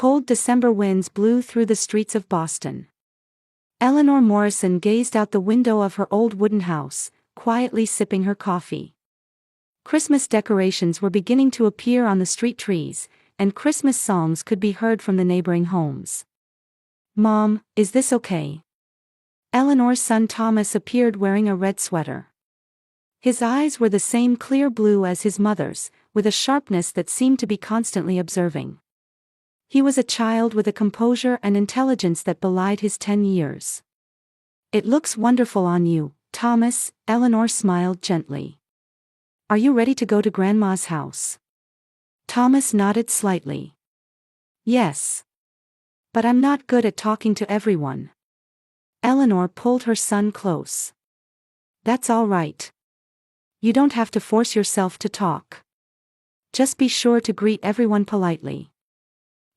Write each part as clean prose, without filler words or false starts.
Cold December winds blew through the streets of Boston. Eleanor Morrison gazed out the window of her old wooden house, quietly sipping her coffee. Christmas decorations were beginning to appear on the street trees, and Christmas songs could be heard from the neighboring homes. "Mom, is this okay?" Eleanor's son Thomas appeared wearing a red sweater. His eyes were the same clear blue as his mother's, with a sharpness that seemed to be constantly observing. He was a child with a composure and intelligence that belied his 10 years. "It looks wonderful on you, Thomas," Eleanor smiled gently. "Are you ready to go to Grandma's house?" Thomas nodded slightly. "Yes. But I'm not good at talking to everyone." Eleanor pulled her son close. "That's all right. You don't have to force yourself to talk. Just be sure to greet everyone politely."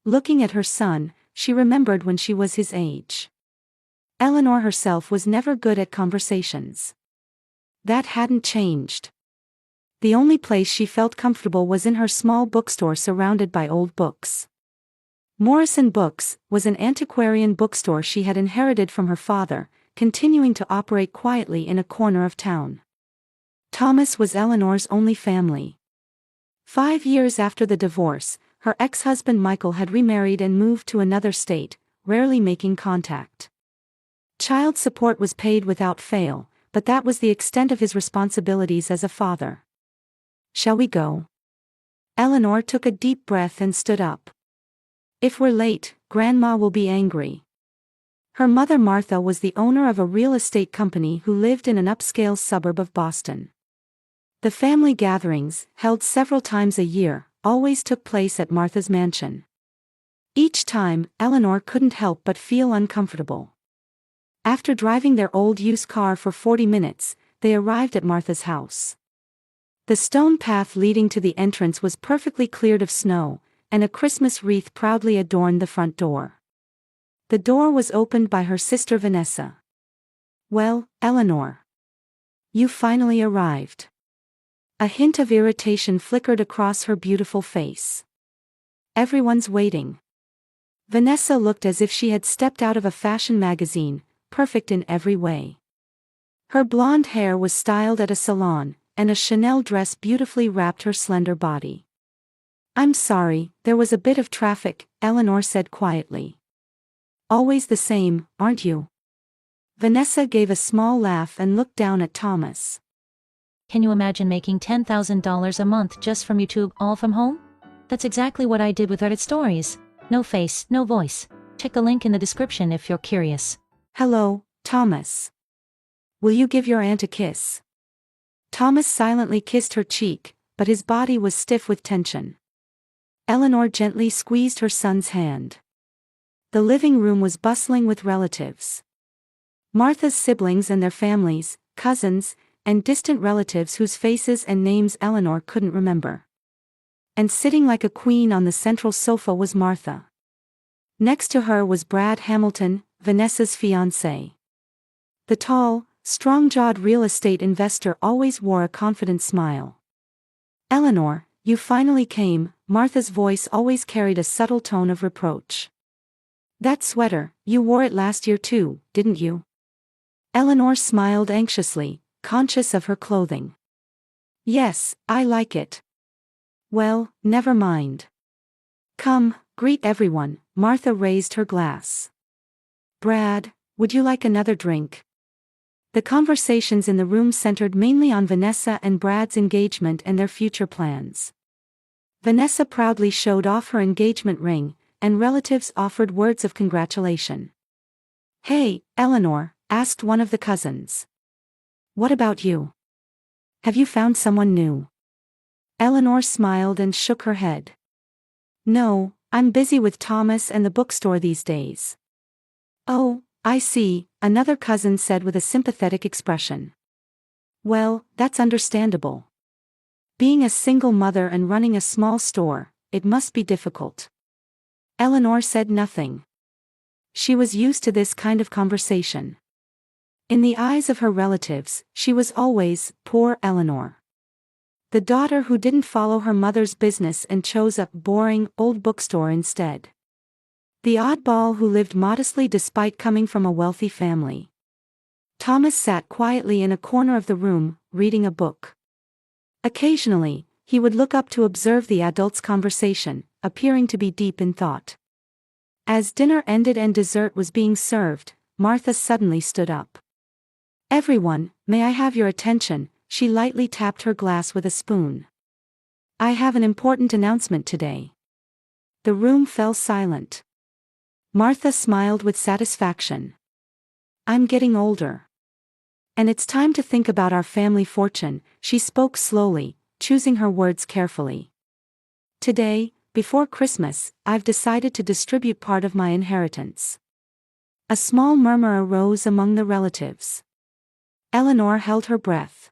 Looking at her son, she remembered when she was his age. Eleanor herself was never good at conversations. That hadn't changed. The only place she felt comfortable was in her small bookstore surrounded by old books. Morrison Books was an antiquarian bookstore she had inherited from her father, continuing to operate quietly in a corner of town. Thomas was Eleanor's only family. 5 years after the divorce, her ex-husband Michael had remarried and moved to another state, rarely making contact. Child support was paid without fail, but that was the extent of his responsibilities as a father. "Shall we go?" Eleanor took a deep breath and stood up. "If we're late, Grandma will be angry." Her mother Martha was the owner of a real estate company who lived in an upscale suburb of Boston. The family gatherings, held several times a year, always took place at Martha's mansion. Each time, Eleanor couldn't help but feel uncomfortable. After driving their old used car for 40 minutes, they arrived at Martha's house. The stone path leading to the entrance was perfectly cleared of snow, and a Christmas wreath proudly adorned the front door. The door was opened by her sister Vanessa. "Well, Eleanor. You finally arrived." A hint of irritation flickered across her beautiful face. "Everyone's waiting." Vanessa looked as if she had stepped out of a fashion magazine, perfect in every way. Her blonde hair was styled at a salon, and a Chanel dress beautifully wrapped her slender body. "I'm sorry, there was a bit of traffic," Eleanor said quietly. "Always the same, aren't you?" Vanessa gave a small laugh and looked down at Thomas. Can you imagine making $10,000 a month just from YouTube, all from home? That's exactly what I did with Reddit stories. No face, no voice. Check the link in the description if you're curious. "Hello, Thomas. Will you give your aunt a kiss?" Thomas silently kissed her cheek, but his body was stiff with tension. Eleanor gently squeezed her son's hand. The living room was bustling with relatives. Martha's siblings and their families, cousins, and distant relatives whose faces and names Eleanor couldn't remember. And sitting like a queen on the central sofa was Martha. Next to her was Brad Hamilton, Vanessa's fiancé. The tall, strong-jawed real estate investor always wore a confident smile. "Eleanor, you finally came," Martha's voice always carried a subtle tone of reproach. "That sweater, you wore it last year too, didn't you?" Eleanor smiled anxiously, conscious of her clothing. "Yes, I like it." "Well, never mind. Come, greet everyone." Martha raised her glass. "Brad, would you like another drink?" The conversations in the room centered mainly on Vanessa and Brad's engagement and their future plans. Vanessa proudly showed off her engagement ring, and relatives offered words of congratulation. "Hey, Eleanor," asked one of the cousins. "What about you? Have you found someone new?" Eleanor smiled and shook her head. "No, I'm busy with Thomas and the bookstore these days." "Oh, I see," another cousin said with a sympathetic expression. "Well, that's understandable. Being a single mother and running a small store, it must be difficult." Eleanor said nothing. She was used to this kind of conversation. In the eyes of her relatives, she was always poor Eleanor. The daughter who didn't follow her mother's business and chose a boring, old bookstore instead. The oddball who lived modestly despite coming from a wealthy family. Thomas sat quietly in a corner of the room, reading a book. Occasionally, he would look up to observe the adults' conversation, appearing to be deep in thought. As dinner ended and dessert was being served, Martha suddenly stood up. "Everyone, may I have your attention?" She lightly tapped her glass with a spoon. "I have an important announcement today." The room fell silent. Martha smiled with satisfaction. "I'm getting older. And it's time to think about our family fortune," she spoke slowly, choosing her words carefully. "Today, before Christmas, I've decided to distribute part of my inheritance." A small murmur arose among the relatives. Eleanor held her breath.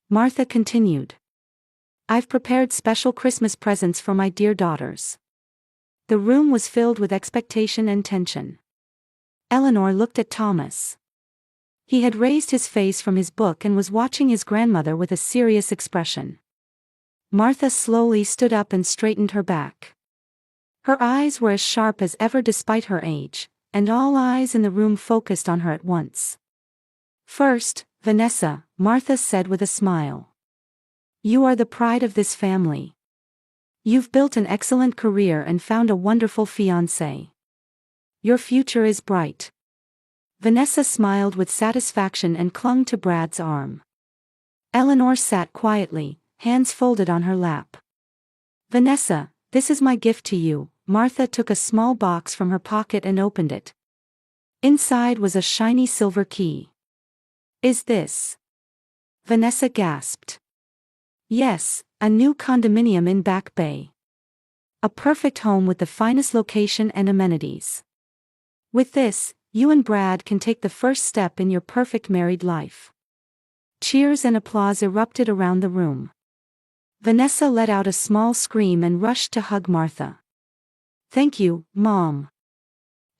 Martha continued. "I've prepared special Christmas presents for my dear daughters." The room was filled with expectation and tension. Eleanor looked at Thomas. He had raised his face from his book and was watching his grandmother with a serious expression. Martha slowly stood up and straightened her back. Her eyes were as sharp as ever despite her age, and all eyes in the room focused on her at once. "First, Vanessa," Martha said with a smile. "You are the pride of this family. You've built an excellent career and found a wonderful fiancé. Your future is bright." Vanessa smiled with satisfaction and clung to Brad's arm. Eleanor sat quietly, hands folded on her lap. "Vanessa, this is my gift to you." Martha took a small box from her pocket and opened it. Inside was a shiny silver key. "Is this?" Vanessa gasped. "Yes, a new condominium in Back Bay. A perfect home with the finest location and amenities. With this, you and Brad can take the first step in your perfect married life." Cheers and applause erupted around the room. Vanessa let out a small scream and rushed to hug Martha. "Thank you, Mom.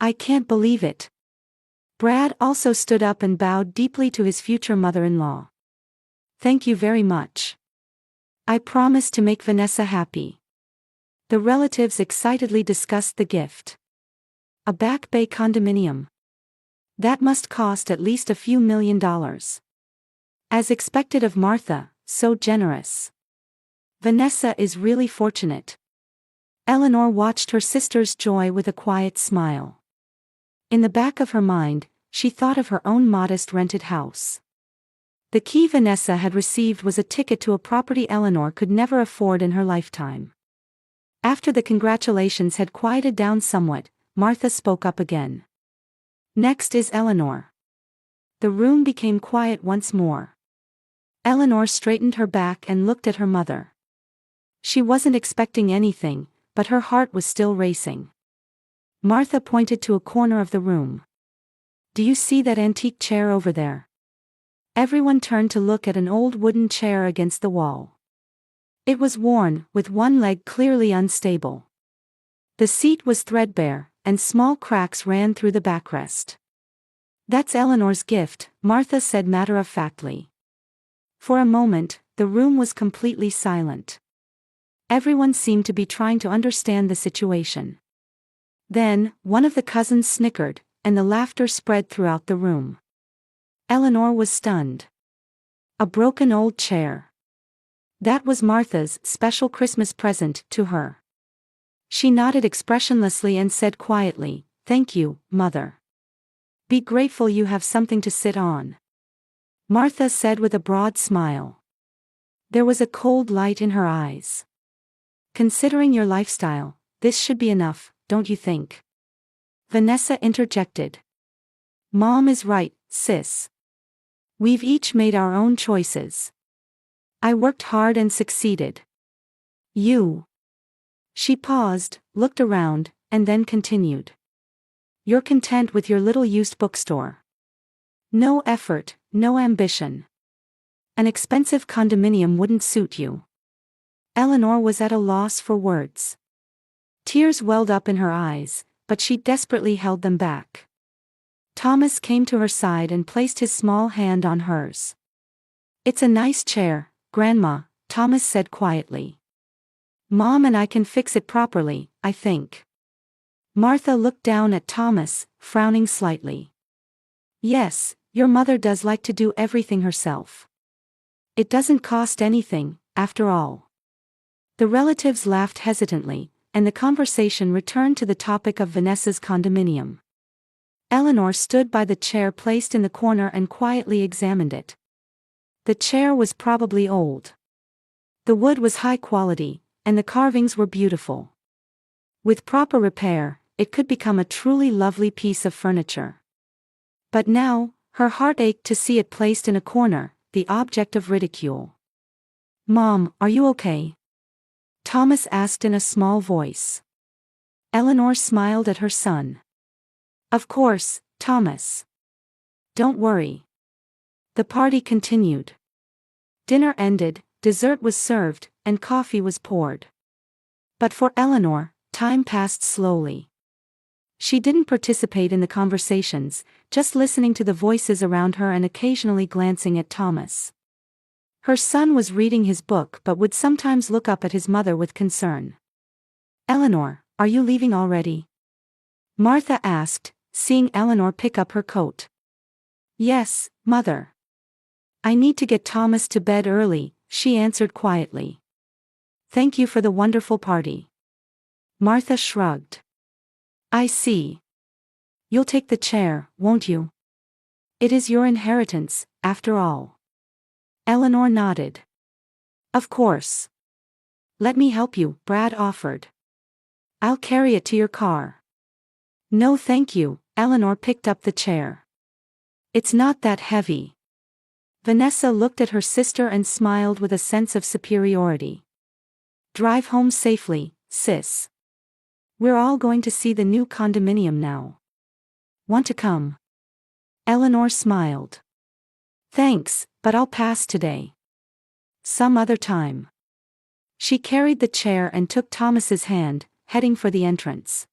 I can't believe it." Brad also stood up and bowed deeply to his future mother-in-law. "Thank you very much. I promise to make Vanessa happy." The relatives excitedly discussed the gift. A Back Bay condominium. That must cost at least a few $1,000,000. As expected of Martha, so generous. Vanessa is really fortunate. Eleanor watched her sister's joy with a quiet smile. In the back of her mind, she thought of her own modest rented house. The key Vanessa had received was a ticket to a property Eleanor could never afford in her lifetime. After the congratulations had quieted down somewhat, Martha spoke up again. "Next is Eleanor." The room became quiet once more. Eleanor straightened her back and looked at her mother. She wasn't expecting anything, but her heart was still racing. Martha pointed to a corner of the room. "Do you see that antique chair over there?" Everyone turned to look at an old wooden chair against the wall. It was worn, with one leg clearly unstable. The seat was threadbare, and small cracks ran through the backrest. "That's Eleanor's gift," Martha said matter-of-factly. For a moment, the room was completely silent. Everyone seemed to be trying to understand the situation. Then, one of the cousins snickered, and the laughter spread throughout the room. Eleanor was stunned. A broken old chair. That was Martha's special Christmas present to her. She nodded expressionlessly and said quietly, "Thank you, Mother. Be grateful you have something to sit on." Martha said with a broad smile. There was a cold light in her eyes. "Considering your lifestyle, this should be enough, don't you think?" Vanessa interjected. "Mom is right, sis. We've each made our own choices. I worked hard and succeeded. You." She paused, looked around, and then continued. "You're content with your little used bookstore. No effort, no ambition. An expensive condominium wouldn't suit you." Eleanor was at a loss for words. Tears welled up in her eyes, but she desperately held them back. Thomas came to her side and placed his small hand on hers. "It's a nice chair, Grandma," Thomas said quietly. "Mom and I can fix it properly, I think." Martha looked down at Thomas, frowning slightly. Yes, your mother does like to do everything herself. It doesn't cost anything, after all. The relatives laughed hesitantly, and the conversation returned to the topic of Vanessa's condominium. Eleanor stood by the chair placed in the corner and quietly examined it. The chair was probably old. The wood was high quality, and the carvings were beautiful. With proper repair, it could become a truly lovely piece of furniture. But now, her heart ached to see it placed in a corner, the object of ridicule. "Mom, are you okay?" Thomas asked in a small voice. Eleanor smiled at her son. "Of course, Thomas. Don't worry." The party continued. Dinner ended, dessert was served, and coffee was poured. But for Eleanor, time passed slowly. She didn't participate in the conversations, just listening to the voices around her and occasionally glancing at Thomas. Her son was reading his book but would sometimes look up at his mother with concern. "Eleanor, are you leaving already?" Martha asked, seeing Eleanor pick up her coat. "Yes, Mother. I need to get Thomas to bed early," she answered quietly. "Thank you for the wonderful party." Martha shrugged. "I see. You'll take the chair, won't you? It is your inheritance, after all." Eleanor nodded. "Of course. Let me help you," Brad offered. "I'll carry it to your car." "No thank you," Eleanor picked up the chair. "It's not that heavy." Vanessa looked at her sister and smiled with a sense of superiority. "Drive home safely, sis. We're all going to see the new condominium now. Want to come?" Eleanor smiled. "Thanks, but I'll pass today. Some other time." She carried the chair and took Thomas's hand, heading for the entrance.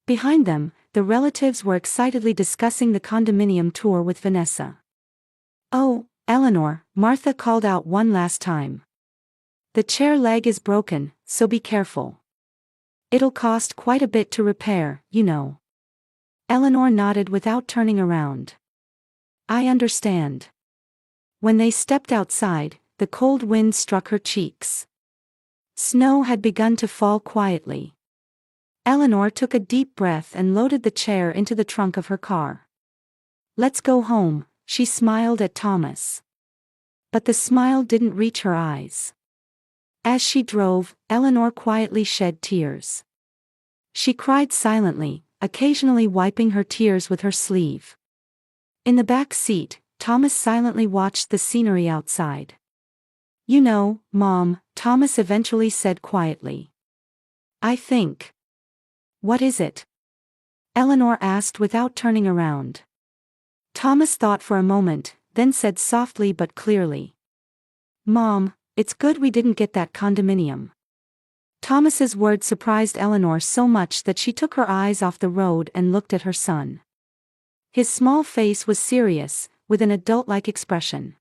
Behind them, the relatives were excitedly discussing the condominium tour with Vanessa. "Oh, Eleanor," Martha called out one last time. "The chair leg is broken, so be careful. It'll cost quite a bit to repair, you know." Eleanor nodded without turning around. "I understand." When they stepped outside, the cold wind struck her cheeks. Snow had begun to fall quietly. Eleanor took a deep breath and loaded the chair into the trunk of her car. "Let's go home," she smiled at Thomas. But the smile didn't reach her eyes. As she drove, Eleanor quietly shed tears. She cried silently, occasionally wiping her tears with her sleeve. In the back seat, Thomas silently watched the scenery outside. "You know, Mom," Thomas eventually said quietly. "I think." "What is it?" Eleanor asked without turning around. Thomas thought for a moment, then said softly but clearly. "Mom, it's good we didn't get that condominium." Thomas's words surprised Eleanor so much that she took her eyes off the road and looked at her son. His small face was serious, with an adult-like expression.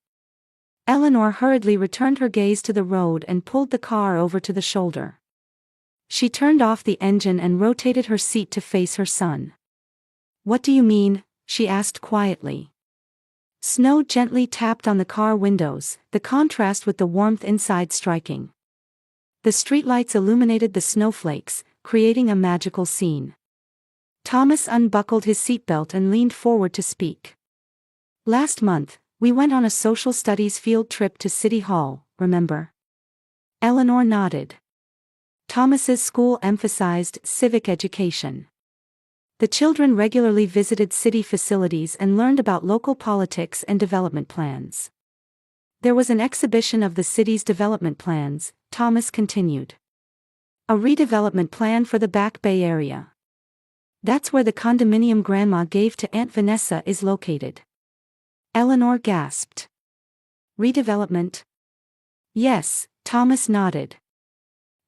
Eleanor hurriedly returned her gaze to the road and pulled the car over to the shoulder. She turned off the engine and rotated her seat to face her son. "What do you mean?" she asked quietly. Snow gently tapped on the car windows, the contrast with the warmth inside striking. The streetlights illuminated the snowflakes, creating a magical scene. Thomas unbuckled his seatbelt and leaned forward to speak. "Last month, we went on a social studies field trip to City Hall, remember?" Eleanor nodded. Thomas's school emphasized civic education. The children regularly visited city facilities and learned about local politics and development plans. "There was an exhibition of the city's development plans," Thomas continued. "A redevelopment plan for the Back Bay area. That's where the condominium Grandma gave to Aunt Vanessa is located." Eleanor gasped. "Redevelopment?" "Yes," Thomas nodded.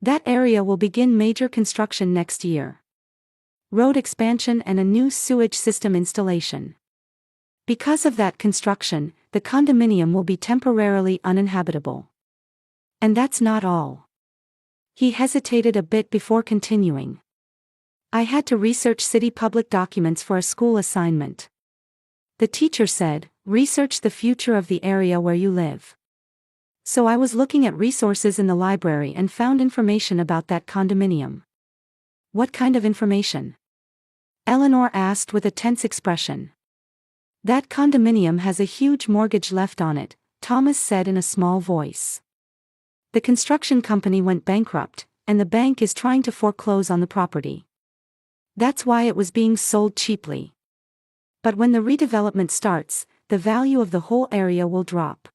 "That area will begin major construction next year. Road expansion and a new sewage system installation. Because of that construction, the condominium will be temporarily uninhabitable. And that's not all." He hesitated a bit before continuing. I had to research city public documents for a school assignment. The teacher said, research the future of the area where you live. So I was looking at resources in the library and found information about that condominium. What kind of information? Eleanor asked with a tense expression. That condominium has a huge mortgage left on it, Thomas said in a small voice. The construction company went bankrupt, and the bank is trying to foreclose on the property. That's why it was being sold cheaply. But when the redevelopment starts, the value of the whole area will drop.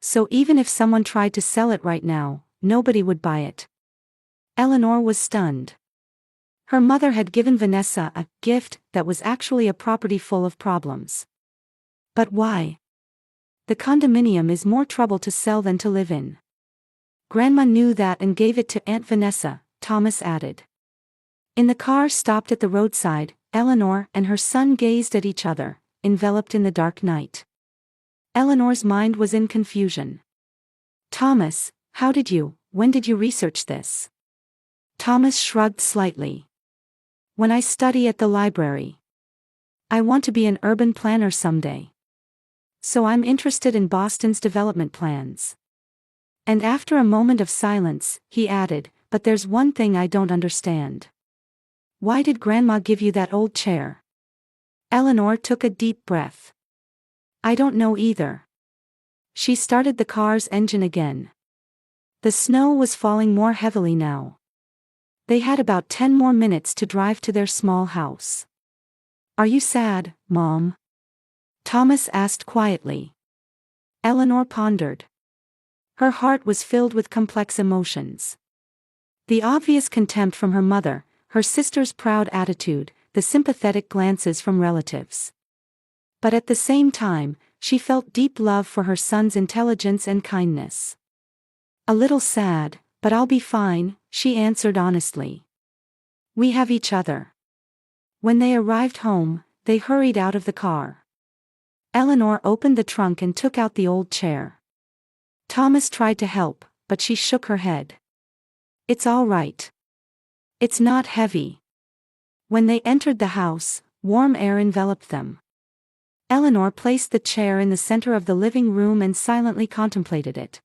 So even if someone tried to sell it right now, nobody would buy it. Eleanor was stunned. Her mother had given Vanessa a gift that was actually a property full of problems. But why? The condominium is more trouble to sell than to live in. Grandma knew that and gave it to Aunt Vanessa, Thomas added. In the car stopped at the roadside, Eleanor and her son gazed at each other, enveloped in the dark night. Eleanor's mind was in confusion. Thomas, when did you research this? Thomas shrugged slightly. When I study at the library. I want to be an urban planner someday. So I'm interested in Boston's development plans. And after a moment of silence, he added, but there's one thing I don't understand. Why did Grandma give you that old chair? Eleanor took a deep breath. I don't know either. She started the car's engine again. The snow was falling more heavily now. They had about 10 more minutes to drive to their small house. Are you sad, Mom? Thomas asked quietly. Eleanor pondered. Her heart was filled with complex emotions. The obvious contempt from her mother, her sister's proud attitude, the sympathetic glances from relatives. But at the same time, she felt deep love for her son's intelligence and kindness. A little sad, but I'll be fine, she answered honestly. We have each other. When they arrived home, they hurried out of the car. Eleanor opened the trunk and took out the old chair. Thomas tried to help, but she shook her head. It's all right. It's not heavy. When they entered the house, warm air enveloped them. Eleanor placed the chair in the center of the living room and silently contemplated it.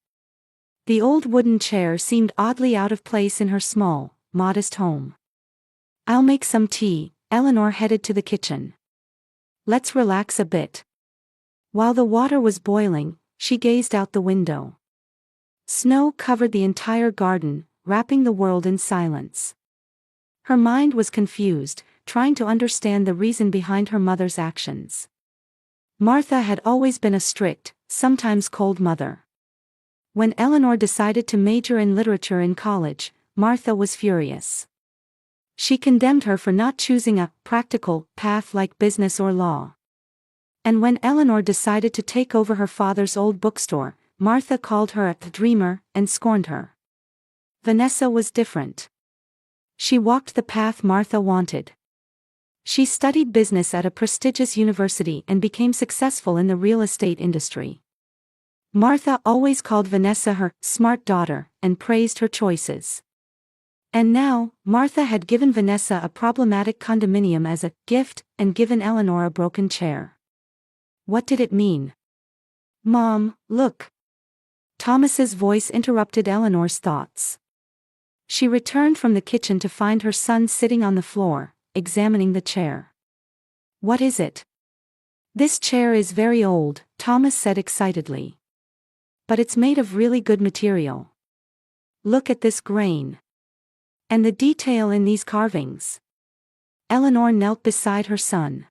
The old wooden chair seemed oddly out of place in her small, modest home. I'll make some tea, Eleanor headed to the kitchen. Let's relax a bit. While the water was boiling, she gazed out the window. Snow covered the entire garden, wrapping the world in silence. Her mind was confused, trying to understand the reason behind her mother's actions. Martha had always been a strict, sometimes cold mother. When Eleanor decided to major in literature in college, Martha was furious. She condemned her for not choosing a practical path like business or law. And when Eleanor decided to take over her father's old bookstore, Martha called her a dreamer and scorned her. Vanessa was different. She walked the path Martha wanted. She studied business at a prestigious university and became successful in the real estate industry. Martha always called Vanessa her smart daughter and praised her choices. And now, Martha had given Vanessa a problematic condominium as a gift and given Eleanor a broken chair. What did it mean? Mom, look. Thomas's voice interrupted Eleanor's thoughts. She returned from the kitchen to find her son sitting on the floor, examining the chair. What is it? This chair is very old, Thomas said excitedly. But it's made of really good material. Look at this grain. And the detail in these carvings. Eleanor knelt beside her son.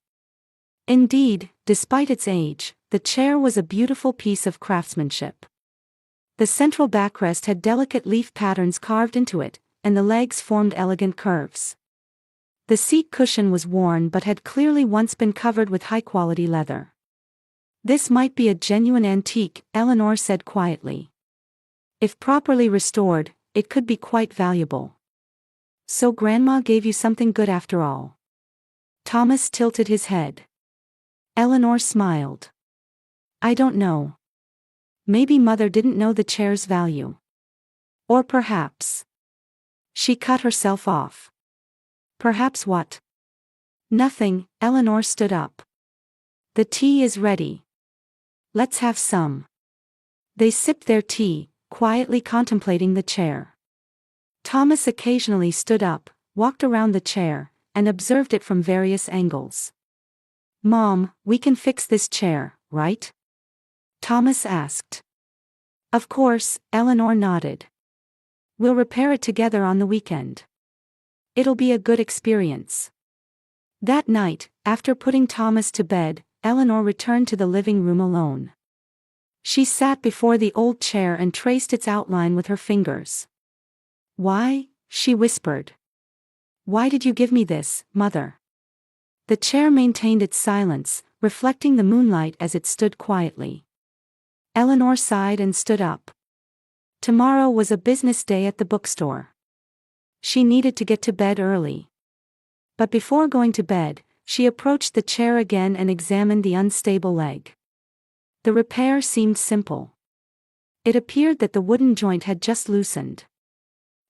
Indeed, despite its age, the chair was a beautiful piece of craftsmanship. The central backrest had delicate leaf patterns carved into it, and the legs formed elegant curves. The seat cushion was worn but had clearly once been covered with high-quality leather. This might be a genuine antique, Eleanor said quietly. If properly restored, it could be quite valuable. So Grandma gave you something good after all. Thomas tilted his head. Eleanor smiled. I don't know. Maybe Mother didn't know the chair's value. Or perhaps. She cut herself off. Perhaps what? Nothing, Eleanor stood up. The tea is ready. Let's have some. They sipped their tea, quietly contemplating the chair. Thomas occasionally stood up, walked around the chair, and observed it from various angles. Mom, we can fix this chair, right? Thomas asked. Of course, Eleanor nodded. We'll repair it together on the weekend. It'll be a good experience. That night, after putting Thomas to bed, Eleanor returned to the living room alone. She sat before the old chair and traced its outline with her fingers. Why? She whispered. Why did you give me this, Mother? The chair maintained its silence, reflecting the moonlight as it stood quietly. Eleanor sighed and stood up. Tomorrow was a business day at the bookstore. She needed to get to bed early. But before going to bed, she approached the chair again and examined the unstable leg. The repair seemed simple. It appeared that the wooden joint had just loosened.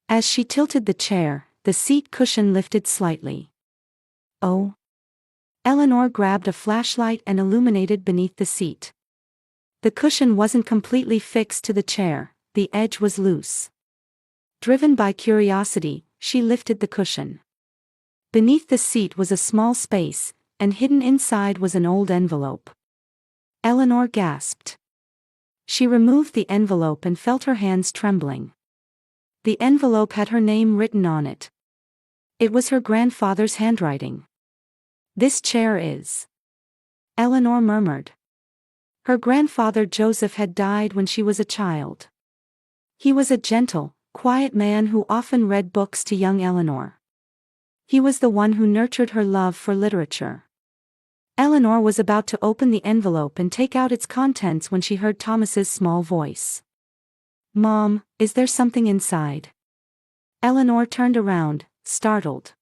As she tilted the chair, the seat cushion lifted slightly. Oh! Eleanor grabbed a flashlight and illuminated beneath the seat. The cushion wasn't completely fixed to the chair, the edge was loose. Driven by curiosity, she lifted the cushion. Beneath the seat was a small space, and hidden inside was an old envelope. Eleanor gasped. She removed the envelope and felt her hands trembling. The envelope had her name written on it. It was her grandfather's handwriting. This chair is. Eleanor murmured. Her grandfather Joseph had died when she was a child. He was a gentle, quiet man who often read books to young Eleanor. He was the one who nurtured her love for literature. Eleanor was about to open the envelope and take out its contents when she heard Thomas's small voice. Mom, is there something inside? Eleanor turned around, startled.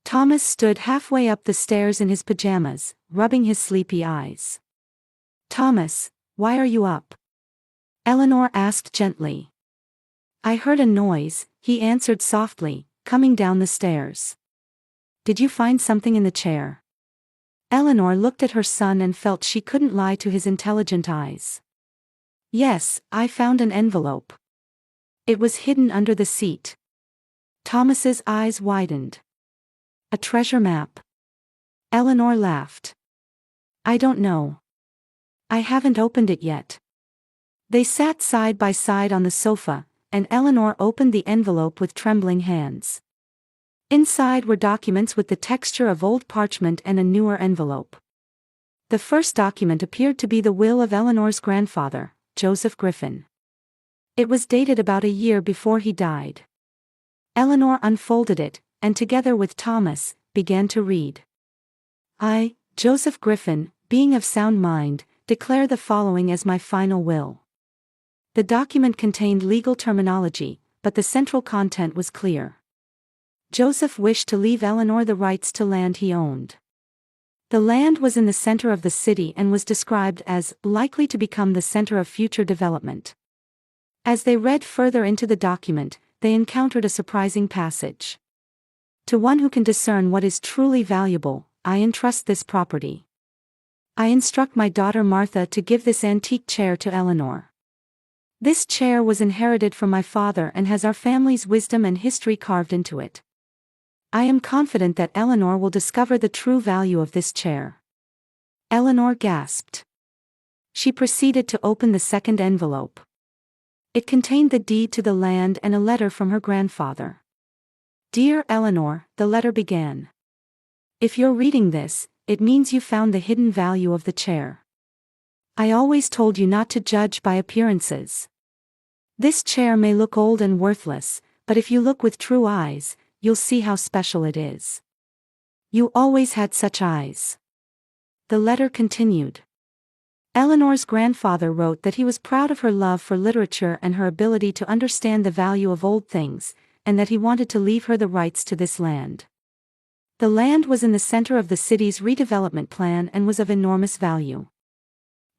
Thomas stood halfway up the stairs in his pajamas, rubbing his sleepy eyes. Thomas, why are you up? Eleanor asked gently. I heard a noise, he answered softly, coming down the stairs. Did you find something in the chair? Eleanor looked at her son and felt she couldn't lie to his intelligent eyes. Yes, I found an envelope. It was hidden under the seat. Thomas's eyes widened. A treasure map. Eleanor laughed. I don't know. I haven't opened it yet. They sat side by side on the sofa, and Eleanor opened the envelope with trembling hands. Inside were documents with the texture of old parchment and a newer envelope. The first document appeared to be the will of Eleanor's grandfather, Joseph Griffin. It was dated about a year before he died. Eleanor unfolded it, and together with Thomas, began to read. I, Joseph Griffin, being of sound mind, declare the following as my final will. The document contained legal terminology, but the central content was clear. Joseph wished to leave Eleanor the rights to land he owned. The land was in the center of the city and was described as likely to become the center of future development. As they read further into the document, they encountered a surprising passage. To one who can discern what is truly valuable, I entrust this property. I instruct my daughter Martha to give this antique chair to Eleanor. This chair was inherited from my father and has our family's wisdom and history carved into it. I am confident that Eleanor will discover the true value of this chair. Eleanor gasped. She proceeded to open the second envelope. It contained the deed to the land and a letter from her grandfather. Dear Eleanor, the letter began. If you're reading this, it means you found the hidden value of the chair. I always told you not to judge by appearances. This chair may look old and worthless, but if you look with true eyes, you'll see how special it is. You always had such eyes. The letter continued. Eleanor's grandfather wrote that he was proud of her love for literature and her ability to understand the value of old things, and that he wanted to leave her the rights to this land. The land was in the center of the city's redevelopment plan and was of enormous value.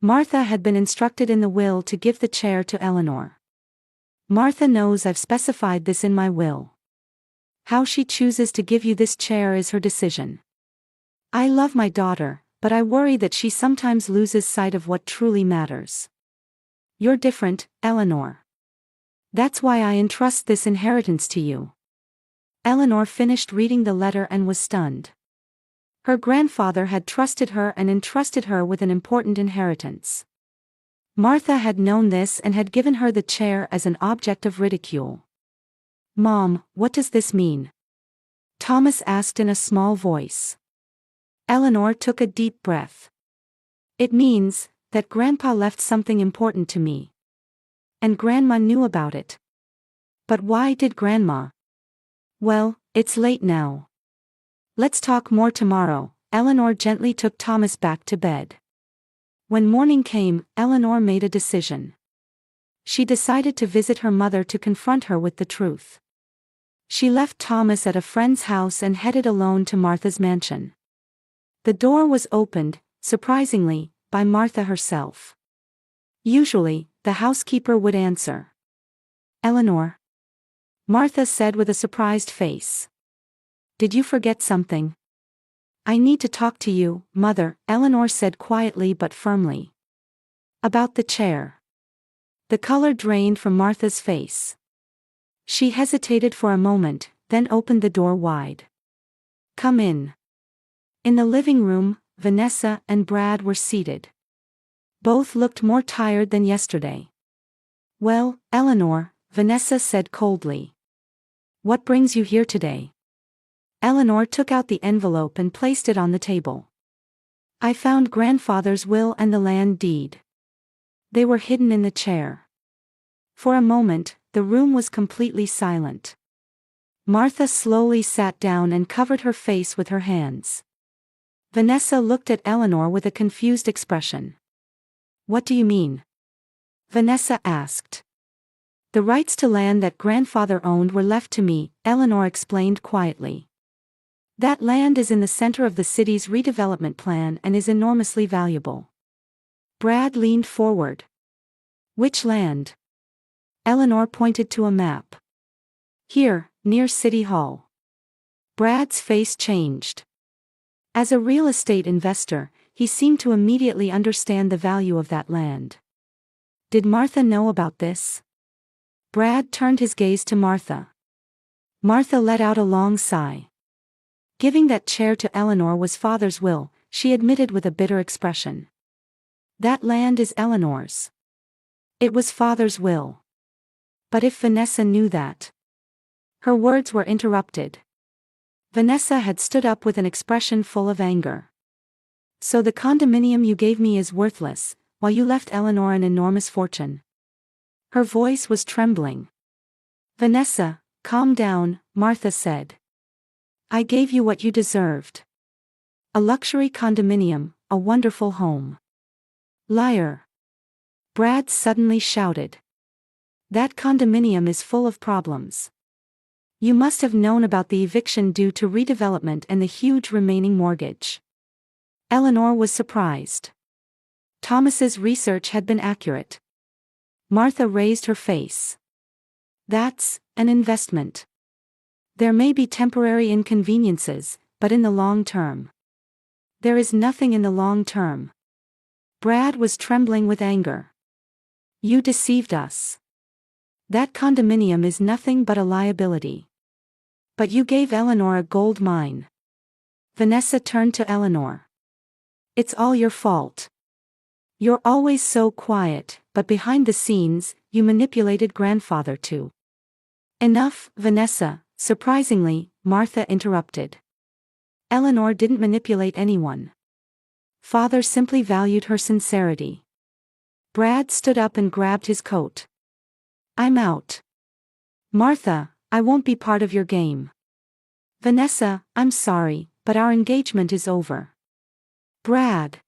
Martha had been instructed in the will to give the chair to Eleanor. Martha knows I've specified this in my will. How she chooses to give you this chair is her decision. I love my daughter, but I worry that she sometimes loses sight of what truly matters. You're different, Eleanor. That's why I entrust this inheritance to you." Eleanor finished reading the letter and was stunned. Her grandfather had trusted her and entrusted her with an important inheritance. Martha had known this and had given her the chair as an object of ridicule. "Mom, what does this mean?" Thomas asked in a small voice. Eleanor took a deep breath. "It means that Grandpa left something important to me. And Grandma knew about it." "But why did Grandma?" "Well, it's late now. Let's talk more tomorrow." Eleanor gently took Thomas back to bed. When morning came, Eleanor made a decision. She decided to visit her mother to confront her with the truth. She left Thomas at a friend's house and headed alone to Martha's mansion. The door was opened, surprisingly, by Martha herself. Usually, the housekeeper would answer. "Eleanor?" Martha said with a surprised face. "Did you forget something?" "I need to talk to you, Mother," Eleanor said quietly but firmly. "About the chair." The color drained from Martha's face. She hesitated for a moment, then opened the door wide. "Come in." In the living room, Vanessa and Brad were seated. Both looked more tired than yesterday. "Well, Eleanor," Vanessa said coldly. "What brings you here today?" Eleanor took out the envelope and placed it on the table. "I found Grandfather's will and the land deed. They were hidden in the chair." For a moment, the room was completely silent. Martha slowly sat down and covered her face with her hands. Vanessa looked at Eleanor with a confused expression. "What do you mean?" Vanessa asked. "The rights to land that Grandfather owned were left to me," Eleanor explained quietly. "That land is in the center of the city's redevelopment plan and is enormously valuable." Brad leaned forward. "Which land?" Eleanor pointed to a map. "Here, near City Hall." Brad's face changed. As a real estate investor, he seemed to immediately understand the value of that land. Did Martha know about this? Brad turned his gaze to Martha. Martha let out a long sigh. Giving that chair to Eleanor was Father's will, she admitted with a bitter expression. "That land is Eleanor's. It was Father's will." But if Vanessa knew that? Her words were interrupted. Vanessa had stood up with an expression full of anger. "So the condominium you gave me is worthless, while you left Eleanor an enormous fortune." Her voice was trembling. "Vanessa, calm down," Martha said. "I gave you what you deserved. A luxury condominium, a wonderful home." "Liar!" Brad suddenly shouted. "That condominium is full of problems. You must have known about the eviction due to redevelopment and the huge remaining mortgage." Eleanor was surprised. Thomas's research had been accurate. Martha raised her face. "That's an investment. There may be temporary inconveniences, but in the long term." "There is nothing in the long term." Brad was trembling with anger. "You deceived us. That condominium is nothing but a liability. But you gave Eleanor a gold mine." Vanessa turned to Eleanor. "It's all your fault. You're always so quiet, but behind the scenes, you manipulated Grandfather too." "Enough, Vanessa," surprisingly, Martha interrupted. "Eleanor didn't manipulate anyone. Father simply valued her sincerity." Brad stood up and grabbed his coat. "I'm out. Martha, I won't be part of your game." "Vanessa, I'm sorry, but our engagement is over." "Brad!"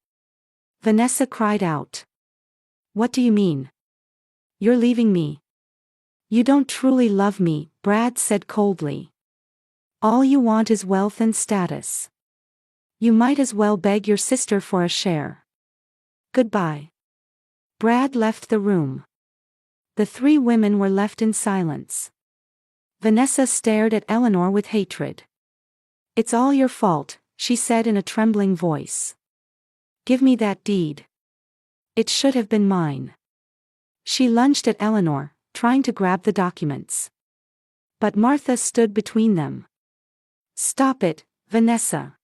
Vanessa cried out. "What do you mean? You're leaving me?" "You don't truly love me," Brad said coldly. "All you want is wealth and status. You might as well beg your sister for a share. Goodbye." Brad left the room. The three women were left in silence. Vanessa stared at Eleanor with hatred. "It's all your fault," she said in a trembling voice. "Give me that deed. It should have been mine." She lunged at Eleanor, trying to grab the documents. But Martha stood between them. "Stop it, Vanessa."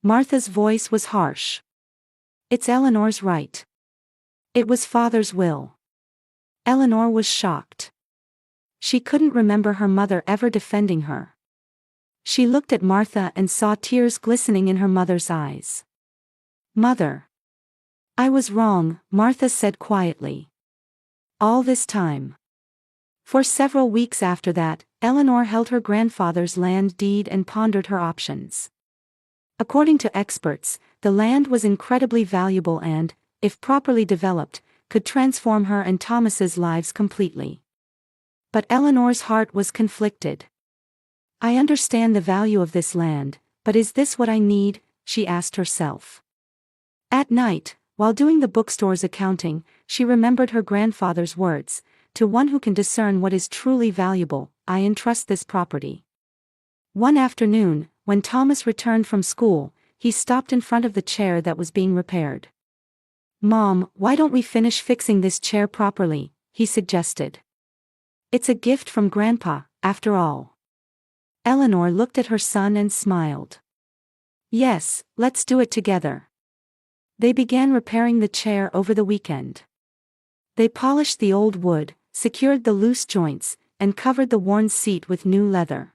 Martha's voice was harsh. "It's Eleanor's right. It was Father's will." Eleanor was shocked. She couldn't remember her mother ever defending her. She looked at Martha and saw tears glistening in her mother's eyes. "Mother. I was wrong," Martha said quietly. "All this time." For several weeks after that, Eleanor held her grandfather's land deed and pondered her options. According to experts, the land was incredibly valuable and, if properly developed, could transform her and Thomas's lives completely. But Eleanor's heart was conflicted. "I understand the value of this land, but is this what I need?" she asked herself. At night, while doing the bookstore's accounting, she remembered her grandfather's words, "To one who can discern what is truly valuable, I entrust this property." One afternoon, when Thomas returned from school, he stopped in front of the chair that was being repaired. "Mom, why don't we finish fixing this chair properly?" he suggested. "It's a gift from Grandpa, after all." Eleanor looked at her son and smiled. "Yes, let's do it together." They began repairing the chair over the weekend. They polished the old wood, secured the loose joints, and covered the worn seat with new leather.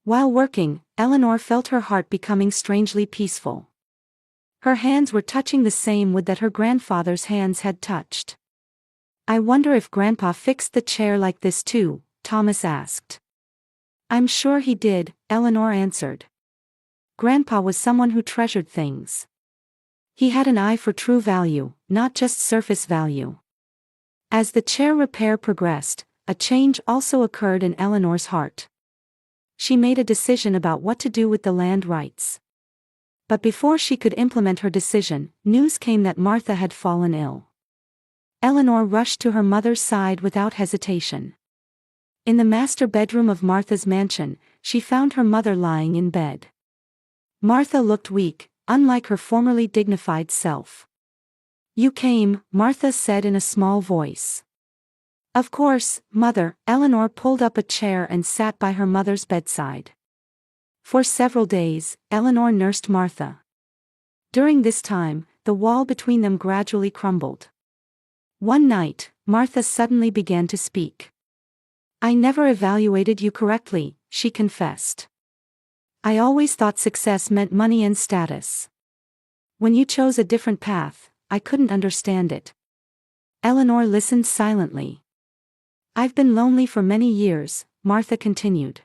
While working, Eleanor felt her heart becoming strangely peaceful. Her hands were touching the same wood that her grandfather's hands had touched. "I wonder if Grandpa fixed the chair like this too," Thomas asked. "I'm sure he did," Eleanor answered. Grandpa was someone who treasured things. He had an eye for true value, not just surface value. As the chair repair progressed, a change also occurred in Eleanor's heart. She made a decision about what to do with the land rights. But before she could implement her decision, news came that Martha had fallen ill. Eleanor rushed to her mother's side without hesitation. In the master bedroom of Martha's mansion, she found her mother lying in bed. Martha looked weak, unlike her formerly dignified self. "You came," Martha said in a small voice. "Of course, Mother." Eleanor pulled up a chair and sat by her mother's bedside. For several days, Eleanor nursed Martha. During this time, the wall between them gradually crumbled. One night, Martha suddenly began to speak. "I never evaluated you correctly," she confessed. "I always thought success meant money and status. When you chose a different path, I couldn't understand it." Eleanor listened silently. "I've been lonely for many years," Martha continued.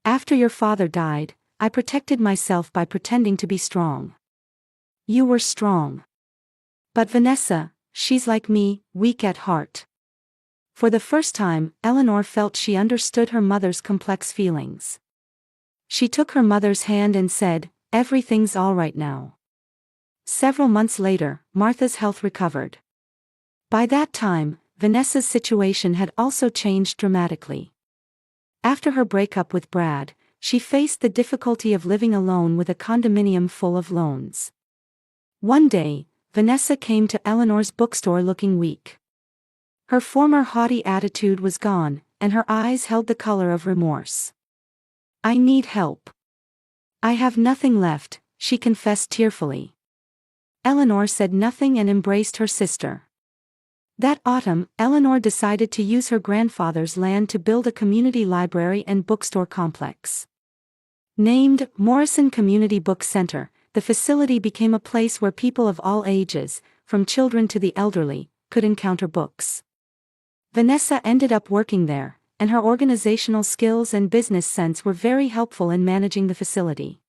"After your father died, I protected myself by pretending to be strong. You were strong. But Vanessa, she's like me, weak at heart." For the first time, Eleanor felt she understood her mother's complex feelings. She took her mother's hand and said, "Everything's all right now." Several months later, Martha's health recovered. By that time, Vanessa's situation had also changed dramatically. After her breakup with Brad, she faced the difficulty of living alone with a condominium full of loans. One day, Vanessa came to Eleanor's bookstore looking weak. Her former haughty attitude was gone, and her eyes held the color of remorse. "I need help. I have nothing left," she confessed tearfully. Eleanor said nothing and embraced her sister. That autumn, Eleanor decided to use her grandfather's land to build a community library and bookstore complex. Named Morrison Community Book Center, the facility became a place where people of all ages, from children to the elderly, could encounter books. Vanessa ended up working there, and her organizational skills and business sense were very helpful in managing the facility.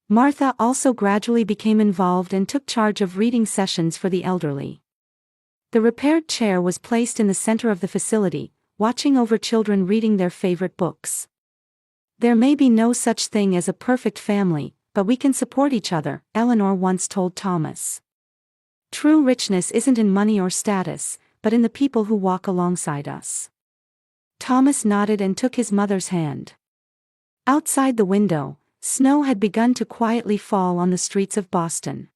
Martha also gradually became involved and took charge of reading sessions for the elderly. The repaired chair was placed in the center of the facility, watching over children reading their favorite books. "There may be no such thing as a perfect family, but we can support each other," Eleanor once told Thomas. "True richness isn't in money or status, but in the people who walk alongside us." Thomas nodded and took his mother's hand. Outside the window, snow had begun to quietly fall on the streets of Boston.